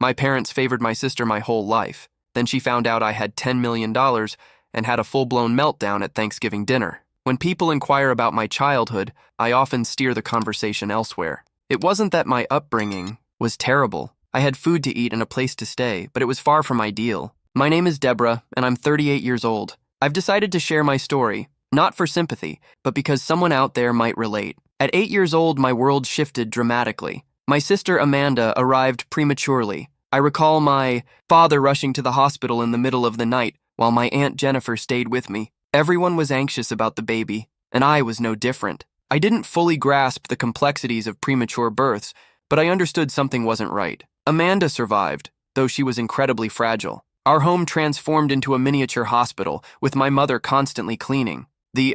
My parents favored my sister my whole life. Then she found out I had $10 million and had a full-blown meltdown at Thanksgiving dinner. When people inquire about my childhood, I often steer the conversation elsewhere. It wasn't that my upbringing was terrible. I had food to eat and a place to stay, but it was far from ideal. My name is Deborah, and I'm 38 years old. I've decided to share my story, not for sympathy, but because someone out there might relate. At 8 years old, my world shifted dramatically. My sister Amanda arrived prematurely. I recall my father rushing to the hospital in the middle of the night while my Aunt Jennifer stayed with me. Everyone was anxious about the baby, and I was no different. I didn't fully grasp the complexities of premature births, but I understood something wasn't right. Amanda survived, though she was incredibly fragile. Our home transformed into a miniature hospital, with my mother constantly cleaning. The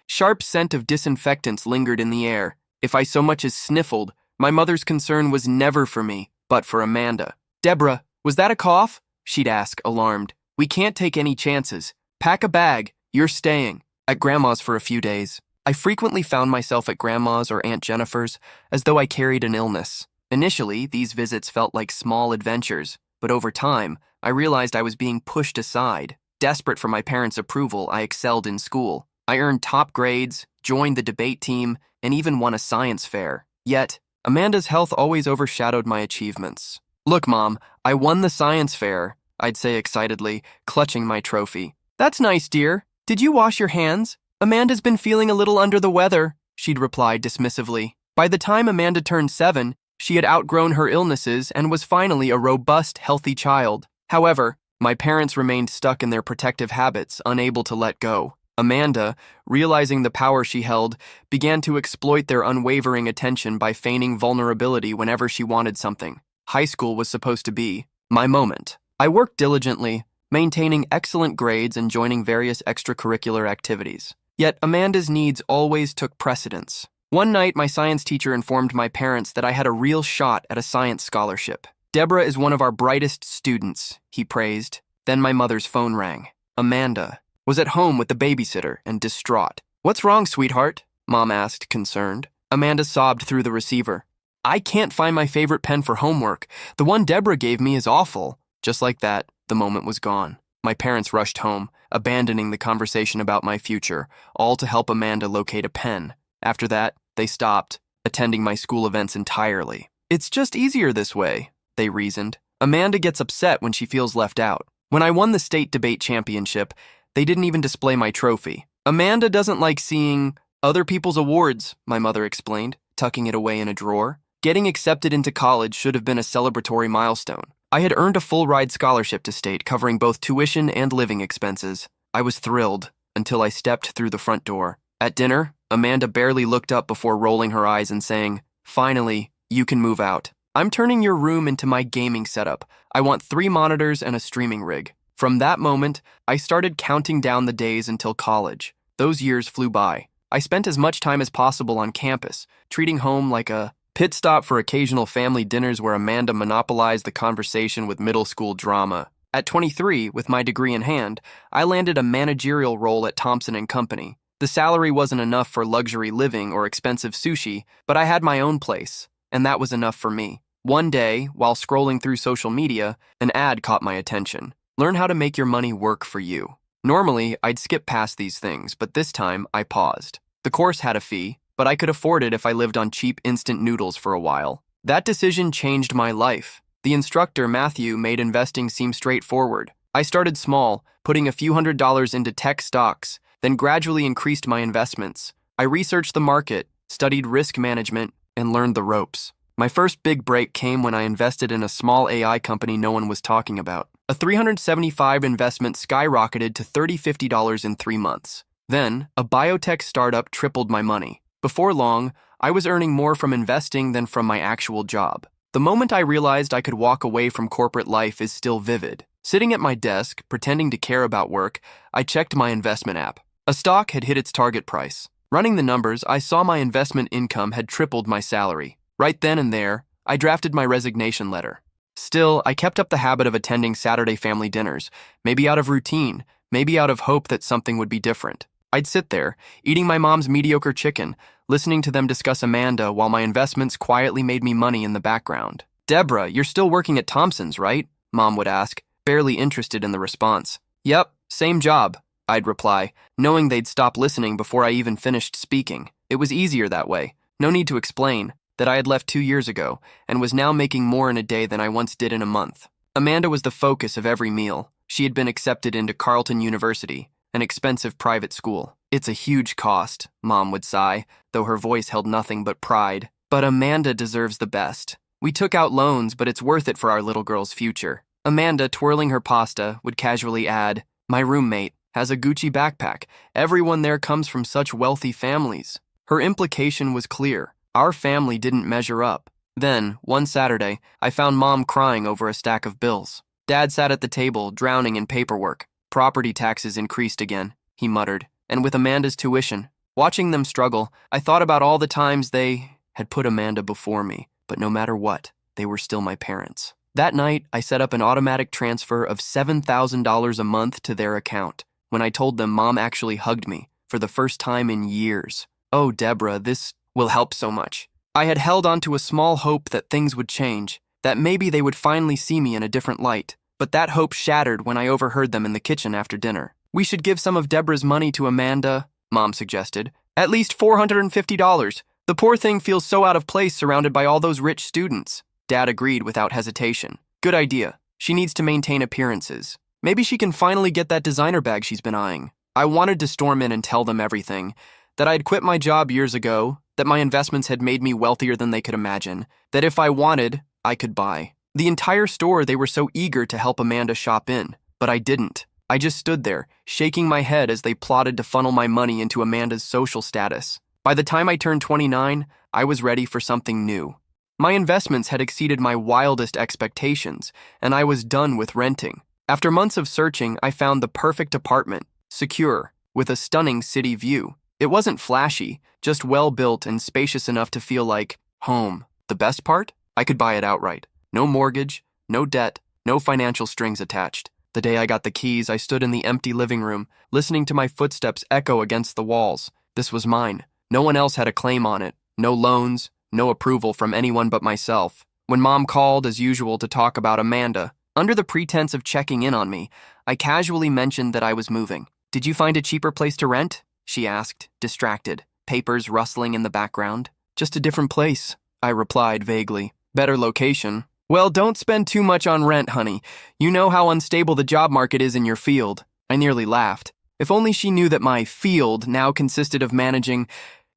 sharp scent of disinfectants lingered in the air. If I so much as sniffled, my mother's concern was never for me, but for Amanda. "Deborah, was that a cough?" she'd ask, alarmed. "We can't take any chances. Pack a bag. You're staying." At Grandma's for a few days. I frequently found myself at Grandma's or Aunt Jennifer's as though I carried an illness. Initially, these visits felt like small adventures, but over time, I realized I was being pushed aside. Desperate for my parents' approval, I excelled in school. I earned top grades, joined the debate team, and even won a science fair. Yet, Amanda's health always overshadowed my achievements. "Look, Mom, I won the science fair," I'd say excitedly, clutching my trophy. "That's nice, dear. Did you wash your hands? Amanda's been feeling a little under the weather," she'd reply dismissively. By the time Amanda turned 7, she had outgrown her illnesses and was finally a robust, healthy child. However, my parents remained stuck in their protective habits, unable to let go. Amanda, realizing the power she held, began to exploit their unwavering attention by feigning vulnerability whenever she wanted something. High school was supposed to be my moment. I worked diligently, maintaining excellent grades and joining various extracurricular activities. Yet Amanda's needs always took precedence. One night, my science teacher informed my parents that I had a real shot at a science scholarship. "Deborah is one of our brightest students," he praised. Then my mother's phone rang. Amanda was at home with the babysitter and distraught. "What's wrong, sweetheart?" Mom asked, concerned. Amanda sobbed through the receiver. "I can't find my favorite pen for homework. The one Deborah gave me is awful." Just like that, the moment was gone. My parents rushed home, abandoning the conversation about my future, all to help Amanda locate a pen. After that, they stopped attending my school events entirely. "It's just easier this way," they reasoned. "Amanda gets upset when she feels left out. When I won the state debate championship, they didn't even display my trophy. Amanda doesn't like seeing other people's awards," my mother explained, tucking it away in a drawer. Getting accepted into college should have been a celebratory milestone. I had earned a full-ride scholarship to state covering both tuition and living expenses. I was thrilled until I stepped through the front door. At dinner, Amanda barely looked up before rolling her eyes and saying, "Finally, you can move out. I'm turning your room into my gaming setup. I want 3 monitors and a streaming rig." From that moment, I started counting down the days until college. Those years flew by. I spent as much time as possible on campus, treating home like a pit stop for occasional family dinners where Amanda monopolized the conversation with middle school drama. At 23, with my degree in hand, I landed a managerial role at Thompson & Company. The salary wasn't enough for luxury living or expensive sushi, but I had my own place, and that was enough for me. One day, while scrolling through social media, an ad caught my attention. "Learn how to make your money work for you." Normally, I'd skip past these things, but this time, I paused. The course had a fee, but I could afford it if I lived on cheap instant noodles for a while. That decision changed my life. The instructor, Matthew, made investing seem straightforward. I started small, putting a few $100s into tech stocks, then gradually increased my investments. I researched the market, studied risk management, and learned the ropes. My first big break came when I invested in a small AI company no one was talking about. A $375 investment skyrocketed to $30-50 in 3 months. Then, a biotech startup tripled my money. Before long, I was earning more from investing than from my actual job. The moment I realized I could walk away from corporate life is still vivid. Sitting at my desk, pretending to care about work, I checked my investment app. A stock had hit its target price. Running the numbers, I saw my investment income had tripled my salary. Right then and there, I drafted my resignation letter. Still, I kept up the habit of attending Saturday family dinners, maybe out of routine, maybe out of hope that something would be different. I'd sit there, eating my mom's mediocre chicken, listening to them discuss Amanda while my investments quietly made me money in the background. Deborah, you're still working at Thompson's, right? Mom would ask, barely interested in the response. Yep, same job, I'd reply, knowing they'd stop listening before I even finished speaking. It was easier that way. No need to explain that I had left 2 years ago and was now making more in a day than I once did in a month. Amanda was the focus of every meal. She had been accepted into Carleton University, an expensive private school. It's a huge cost, Mom would sigh, though her voice held nothing but pride. But Amanda deserves the best. We took out loans, but it's worth it for our little girl's future. Amanda, twirling her pasta, would casually add, My roommate has a Gucci backpack. Everyone there comes from such wealthy families. Her implication was clear. Our family didn't measure up. Then, one Saturday, I found Mom crying over a stack of bills. Dad sat at the table, drowning in paperwork. Property taxes increased again, he muttered, and with Amanda's tuition. Watching them struggle, I thought about all the times they had put Amanda before me, but no matter what, they were still my parents. That night, I set up an automatic transfer of $7,000 a month to their account. When I told them, Mom actually hugged me, for the first time in years. Oh, Deborah, this will help so much. I had held on to a small hope that things would change, that maybe they would finally see me in a different light. But that hope shattered when I overheard them in the kitchen after dinner. We should give some of Deborah's money to Amanda, Mom suggested. At least $450. The poor thing feels so out of place surrounded by all those rich students. Dad agreed without hesitation. Good idea. She needs to maintain appearances. Maybe she can finally get that designer bag she's been eyeing. I wanted to storm in and tell them everything. That I had quit my job years ago, that my investments had made me wealthier than they could imagine, that if I wanted, I could buy. The entire store, they were so eager to help Amanda shop in, but I didn't. I just stood there, shaking my head as they plotted to funnel my money into Amanda's social status. By the time I turned 29, I was ready for something new. My investments had exceeded my wildest expectations, and I was done with renting. After months of searching, I found the perfect apartment, secure, with a stunning city view. It wasn't flashy, just well-built and spacious enough to feel like home. The best part? I could buy it outright. No mortgage, no debt, no financial strings attached. The day I got the keys, I stood in the empty living room, listening to my footsteps echo against the walls. This was mine. No one else had a claim on it. No loans, no approval from anyone but myself. When Mom called, as usual, to talk about Amanda, under the pretense of checking in on me, I casually mentioned that I was moving. Did you find a cheaper place to rent? She asked, distracted, papers rustling in the background. Just a different place, I replied vaguely. Better location. Well, don't spend too much on rent, honey. You know how unstable the job market is in your field. I nearly laughed. If only she knew that my field now consisted of managing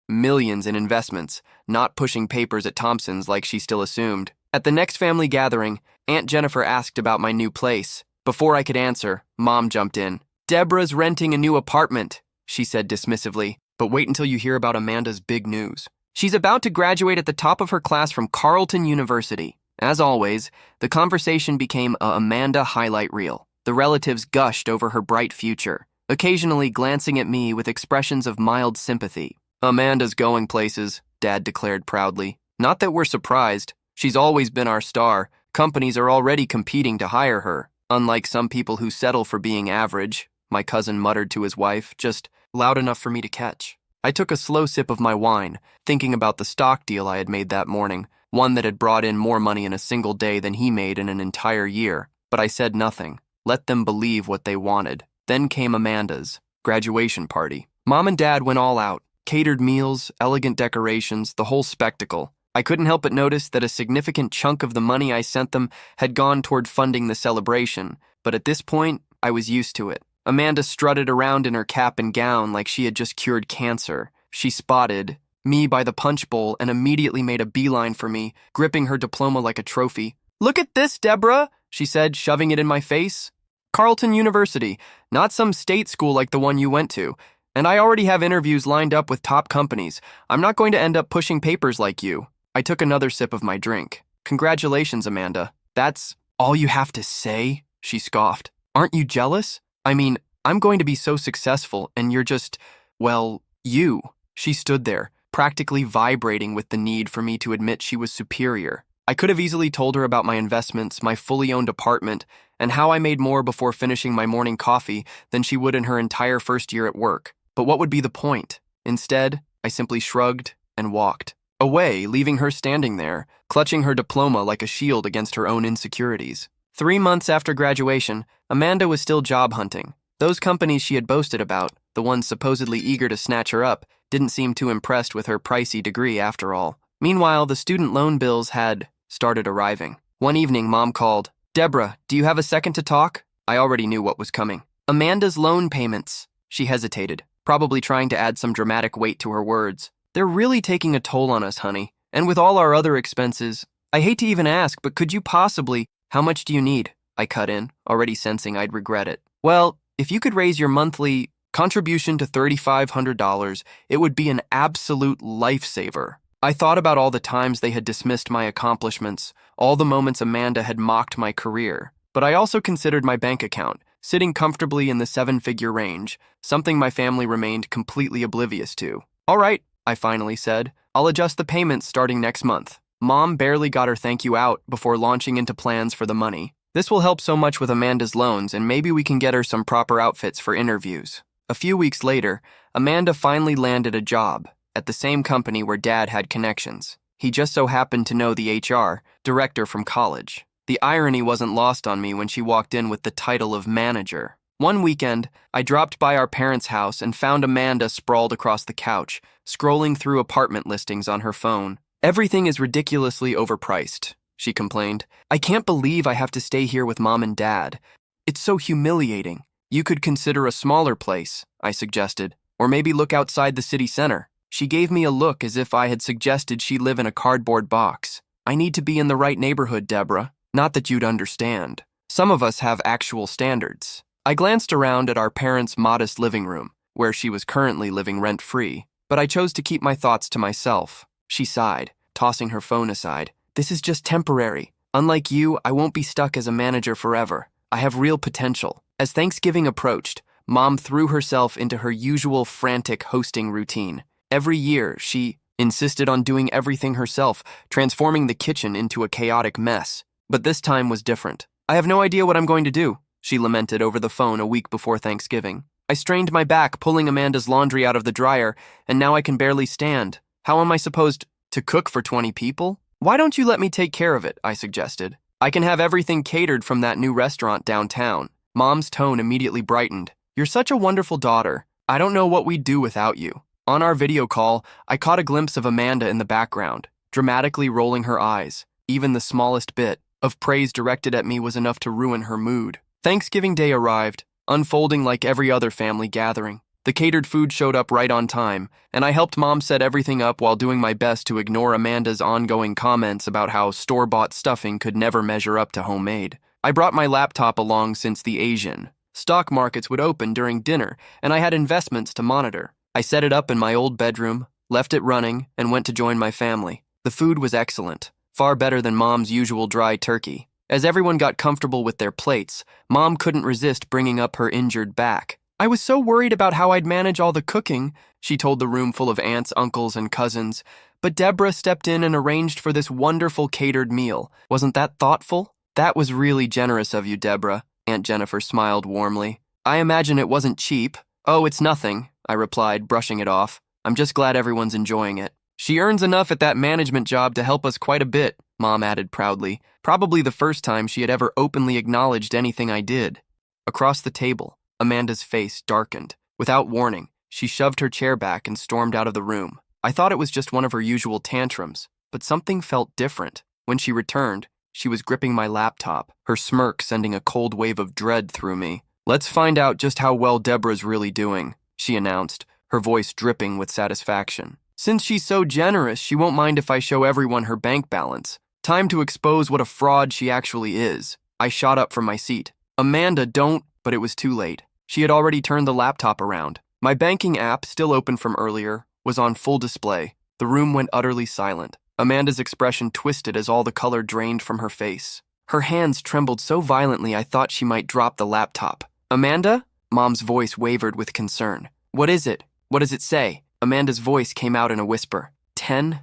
millions in investments, not pushing papers at Thompson's like she still assumed. At the next family gathering, Aunt Jennifer asked about my new place. Before I could answer, Mom jumped in. Deborah's renting a new apartment, she said dismissively, but wait until you hear about Amanda's big news. She's about to graduate at the top of her class from Carleton University. As always, the conversation became a Amanda highlight reel. The relatives gushed over her bright future, occasionally glancing at me with expressions of mild sympathy. Amanda's going places, Dad declared proudly. Not that we're surprised. She's always been our star. Companies are already competing to hire her. Unlike some people who settle for being average, my cousin muttered to his wife, just loud enough for me to catch. I took a slow sip of my wine, thinking about the stock deal I had made that morning, one that had brought in more money in a single day than he made in an entire year. But I said nothing. Let them believe what they wanted. Then came Amanda's graduation party. Mom and Dad went all out. Catered meals, elegant decorations, the whole spectacle. I couldn't help but notice that a significant chunk of the money I sent them had gone toward funding the celebration, but at this point, I was used to it. Amanda strutted around in her cap and gown like she had just cured cancer. She spotted me by the punch bowl and immediately made a beeline for me, gripping her diploma like a trophy. Look at this, Deborah, she said, shoving it in my face. Carleton University, not some state school like the one you went to. And I already have interviews lined up with top companies. I'm not going to end up pushing papers like you. I took another sip of my drink. Congratulations, Amanda. That's all you have to say? She scoffed. Aren't you jealous? I mean, I'm going to be so successful and you're just, well, you. She stood there, practically vibrating with the need for me to admit she was superior. I could have easily told her about my investments, my fully owned apartment, and how I made more before finishing my morning coffee than she would in her entire first year at work. But what would be the point? Instead, I simply shrugged and walked. away, leaving her standing there, clutching her diploma like a shield against her own insecurities. 3 months after graduation, Amanda was still job hunting. Those companies she had boasted about, the ones supposedly eager to snatch her up, didn't seem too impressed with her pricey degree after all. Meanwhile, the student loan bills had started arriving. One evening, Mom called. "Deborah, do you have a second to talk?" I already knew what was coming. "Amanda's loan payments." She hesitated, probably trying to add some dramatic weight to her words. "They're really taking a toll on us, honey. And with all our other expenses, I hate to even ask, but could you possibly— How much do you need?" I cut in, already sensing I'd regret it. "Well, if you could raise your monthly contribution to $3,500, it would be an absolute lifesaver." I thought about all the times they had dismissed my accomplishments, all the moments Amanda had mocked my career. But I also considered my bank account, sitting comfortably in the 7-figure range, something my family remained completely oblivious to. "All right," I finally said. "I'll adjust the payments starting next month." Mom barely got her thank you out before launching into plans for the money. "This will help so much with Amanda's loans, and maybe we can get her some proper outfits for interviews." A few weeks later, Amanda finally landed a job at the same company where Dad had connections. He just so happened to know the HR director from college. The irony wasn't lost on me when she walked in with the title of manager. One weekend, I dropped by our parents' house and found Amanda sprawled across the couch, scrolling through apartment listings on her phone. "Everything is ridiculously overpriced," she complained. "I can't believe I have to stay here with Mom and Dad. It's so humiliating." "You could consider a smaller place," I suggested, "or maybe look outside the city center." She gave me a look as if I had suggested she live in a cardboard box. "I need to be in the right neighborhood, Deborah. Not that you'd understand. Some of us have actual standards." I glanced around at our parents' modest living room, where she was currently living rent-free, but I chose to keep my thoughts to myself. She sighed, tossing her phone aside. "This is just temporary. Unlike you, I won't be stuck as a manager forever. I have real potential." As Thanksgiving approached, Mom threw herself into her usual frantic hosting routine. Every year, she insisted on doing everything herself, transforming the kitchen into a chaotic mess. But this time was different. "I have no idea what I'm going to do," she lamented over the phone a week before Thanksgiving. "I strained my back pulling Amanda's laundry out of the dryer, and now I can barely stand. How am I supposed to cook for 20 people? Why don't you let me take care of it?" I suggested. "I can have everything catered from that new restaurant downtown." Mom's tone immediately brightened. "You're such a wonderful daughter. I don't know what we'd do without you." On our video call, I caught a glimpse of Amanda in the background, dramatically rolling her eyes. Even the smallest bit of praise directed at me was enough to ruin her mood. Thanksgiving Day arrived, unfolding like every other family gathering. The catered food showed up right on time, and I helped Mom set everything up while doing my best to ignore Amanda's ongoing comments about how store-bought stuffing could never measure up to homemade. I brought my laptop along since the Asian stock markets would open during dinner, and I had investments to monitor. I set it up in my old bedroom, left it running, and went to join my family. The food was excellent, far better than Mom's usual dry turkey. As everyone got comfortable with their plates, Mom couldn't resist bringing up her injured back. "I was so worried about how I'd manage all the cooking," she told the room full of aunts, uncles, and cousins. "But Deborah stepped in and arranged for this wonderful catered meal. Wasn't that thoughtful?" "That was really generous of you, Deborah," Aunt Jennifer smiled warmly. "I imagine it wasn't cheap." "Oh, it's nothing," I replied, brushing it off. "I'm just glad everyone's enjoying it." "She earns enough at that management job to help us quite a bit," Mom added proudly, probably the first time she had ever openly acknowledged anything I did. Across the table, Amanda's face darkened. Without warning, she shoved her chair back and stormed out of the room. I thought it was just one of her usual tantrums, but something felt different. When she returned, she was gripping my laptop, her smirk sending a cold wave of dread through me. "Let's find out just how well Deborah's really doing," she announced, her voice dripping with satisfaction. "Since she's so generous, she won't mind if I show everyone her bank balance. Time to expose what a fraud she actually is." I shot up from my seat. "Amanda, don't—" But it was too late. She had already turned the laptop around. My banking app, still open from earlier, was on full display. The room went utterly silent. Amanda's expression twisted as all the color drained from her face. Her hands trembled so violently I thought she might drop the laptop. "Amanda?" Mom's voice wavered with concern. "What is it? What does it say?" Amanda's voice came out in a whisper. $10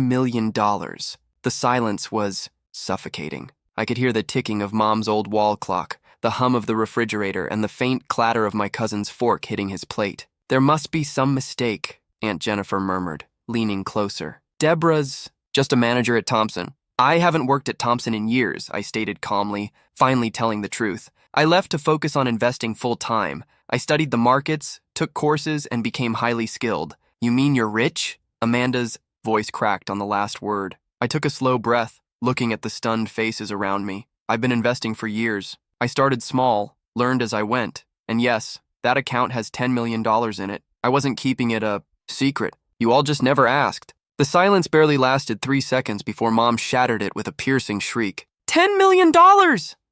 million. The silence was suffocating. I could hear the ticking of Mom's old wall clock, the hum of the refrigerator, and the faint clatter of my cousin's fork hitting his plate. "There must be some mistake," Aunt Jennifer murmured, leaning closer. Deborah's just a manager at Thompson. I haven't worked at Thompson in years, I stated calmly, finally telling the truth. I left to focus on investing full-time. I studied the markets, took courses, and became highly skilled. You mean you're rich? Amanda's voice cracked on the last word. I took a slow breath, looking at the stunned faces around me. I've been investing for years. I started small, learned as I went. And yes, that account has $10 million in it. I wasn't keeping it a secret. You all just never asked. The silence barely lasted 3 seconds before Mom shattered it with a piercing shriek. $10 million!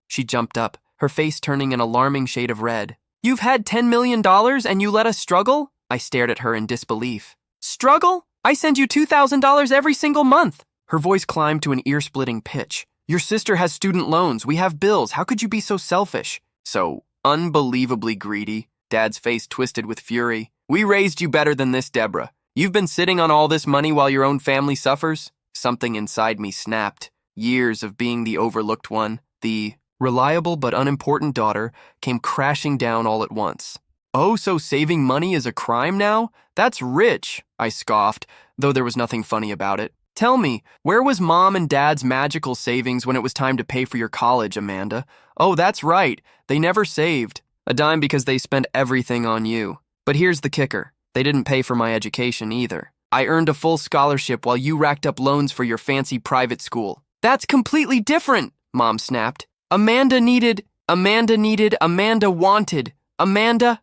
She jumped up, her face turning an alarming shade of red. You've had $10 million and you let us struggle? I stared at her in disbelief. Struggle? I send you $2,000 every single month. Her voice climbed to an ear-splitting pitch. Your sister has student loans. We have bills. How could you be so selfish? So unbelievably greedy. Dad's face twisted with fury. We raised you better than this, Deborah. You've been sitting on all this money while your own family suffers? Something inside me snapped. Years of being the overlooked one, the reliable but unimportant daughter, came crashing down all at once. Oh, so saving money is a crime now? That's rich, I scoffed, though there was nothing funny about it. Tell me, where was Mom and Dad's magical savings when it was time to pay for your college, Amanda? Oh, that's right, they never saved. A dime because they spent everything on you. But here's the kicker. They didn't pay for my education either. I earned a full scholarship while you racked up loans for your fancy private school. That's completely different, Mom snapped. Amanda wanted. Amanda.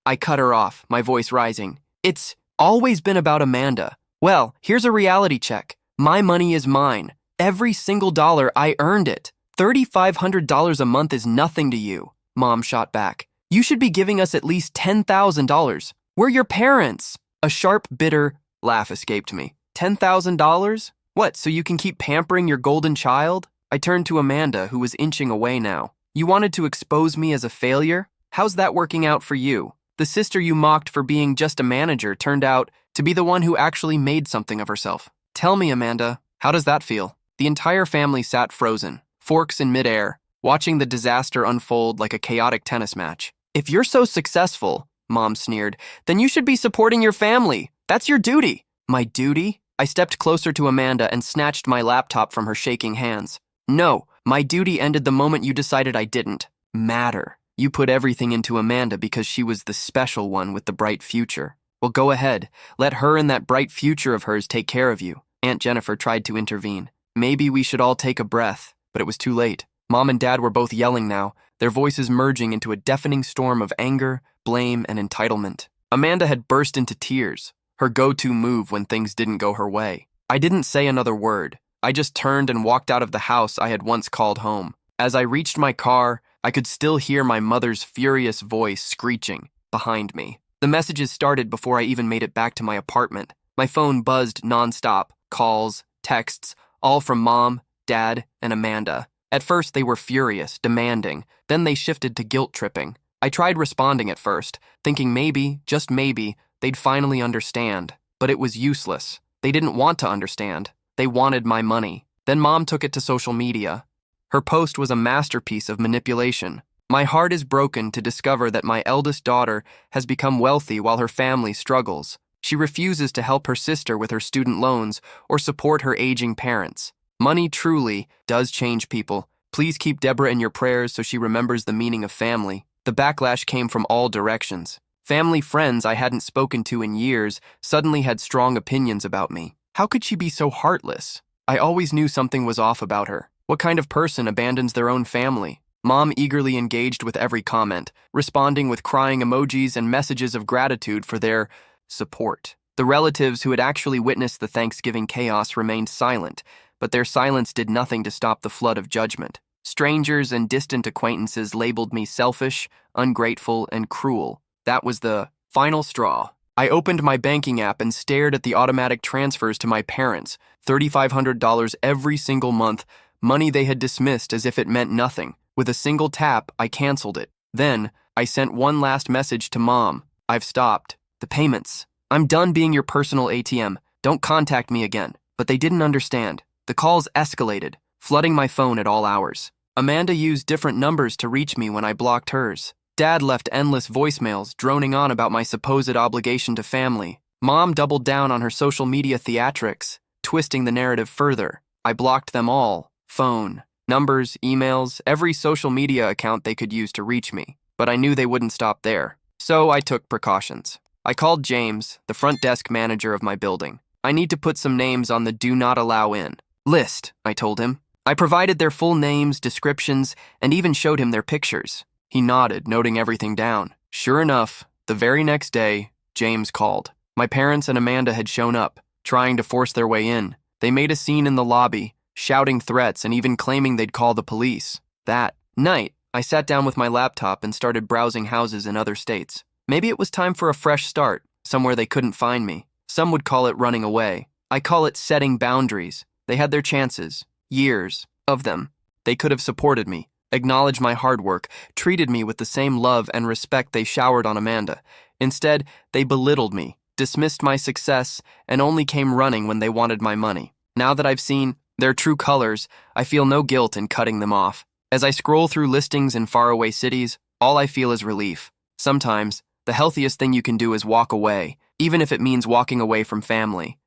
I cut her off, my voice rising. It's always been about Amanda. Well, here's a reality check. My money is mine. Every single dollar, I earned it. $3,500 a month is nothing to you, Mom shot back. You should be giving us at least $10,000. We're your parents. A sharp, bitter laugh escaped me. $10,000? What, so you can keep pampering your golden child? I turned to Amanda, who was inching away now. You wanted to expose me as a failure? How's that working out for you? The sister you mocked for being just a manager turned out to be the one who actually made something of herself. Tell me, Amanda, how does that feel? The entire family sat frozen, forks in midair, watching the disaster unfold like a chaotic tennis match. If you're so successful, Mom sneered, then you should be supporting your family. That's your duty. My duty? I stepped closer to Amanda and snatched my laptop from her shaking hands. No, my duty ended the moment you decided I didn't matter. You put everything into Amanda because she was the special one with the bright future. Well, go ahead. Let her and that bright future of hers take care of you. Aunt Jennifer tried to intervene. Maybe we should all take a breath, but it was too late. Mom and Dad were both yelling now, their voices merging into a deafening storm of anger, blame, and entitlement. Amanda had burst into tears, her go-to move when things didn't go her way. I didn't say another word. I just turned and walked out of the house I had once called home. As I reached my car, I could still hear my mother's furious voice screeching behind me. The messages started before I even made it back to my apartment. My phone buzzed nonstop, calls, texts, all from Mom, Dad, and Amanda. At first, they were furious, demanding. Then they shifted to guilt-tripping. I tried responding at first, thinking maybe, just maybe, they'd finally understand. But it was useless. They didn't want to understand. They wanted my money. Then Mom took it to social media. Her post was a masterpiece of manipulation. My heart is broken to discover that my eldest daughter has become wealthy while her family struggles. She refuses to help her sister with her student loans or support her aging parents. Money truly does change people. Please keep Deborah in your prayers so she remembers the meaning of family. The backlash came from all directions. Family friends I hadn't spoken to in years suddenly had strong opinions about me. How could she be so heartless? I always knew something was off about her. What kind of person abandons their own family? Mom eagerly engaged with every comment, responding with crying emojis and messages of gratitude for their support. The relatives who had actually witnessed the Thanksgiving chaos remained silent, but their silence did nothing to stop the flood of judgment. Strangers and distant acquaintances labeled me selfish, ungrateful, and cruel. That was the final straw. I opened my banking app and stared at the automatic transfers to my parents, $3,500 every single month, money they had dismissed as if it meant nothing. With a single tap, I canceled it. Then, I sent one last message to Mom. I've stopped. The payments. I'm done being your personal ATM. Don't contact me again. But they didn't understand. The calls escalated, flooding my phone at all hours. Amanda used different numbers to reach me when I blocked hers. Dad left endless voicemails droning on about my supposed obligation to family. Mom doubled down on her social media theatrics, twisting the narrative further. I blocked them all: phone, numbers, emails, every social media account they could use to reach me. But I knew they wouldn't stop there. So I took precautions. I called James, the front desk manager of my building. I need to put some names on the do not allow in list, I told him. I provided their full names, descriptions, and even showed him their pictures. He nodded, noting everything down. Sure enough, the very next day, James called. My parents and Amanda had shown up, trying to force their way in. They made a scene in the lobby, shouting threats and even claiming they'd call the police. That night, I sat down with my laptop and started browsing houses in other states. Maybe it was time for a fresh start, somewhere they couldn't find me. Some would call it running away. I call it setting boundaries. They had their chances, years of them. They could have supported me, acknowledged my hard work, treated me with the same love and respect they showered on Amanda. Instead, they belittled me, dismissed my success, and only came running when they wanted my money. Now that I've seen their true colors, I feel no guilt in cutting them off. As I scroll through listings in faraway cities, all I feel is relief. Sometimes, the healthiest thing you can do is walk away, even if it means walking away from family.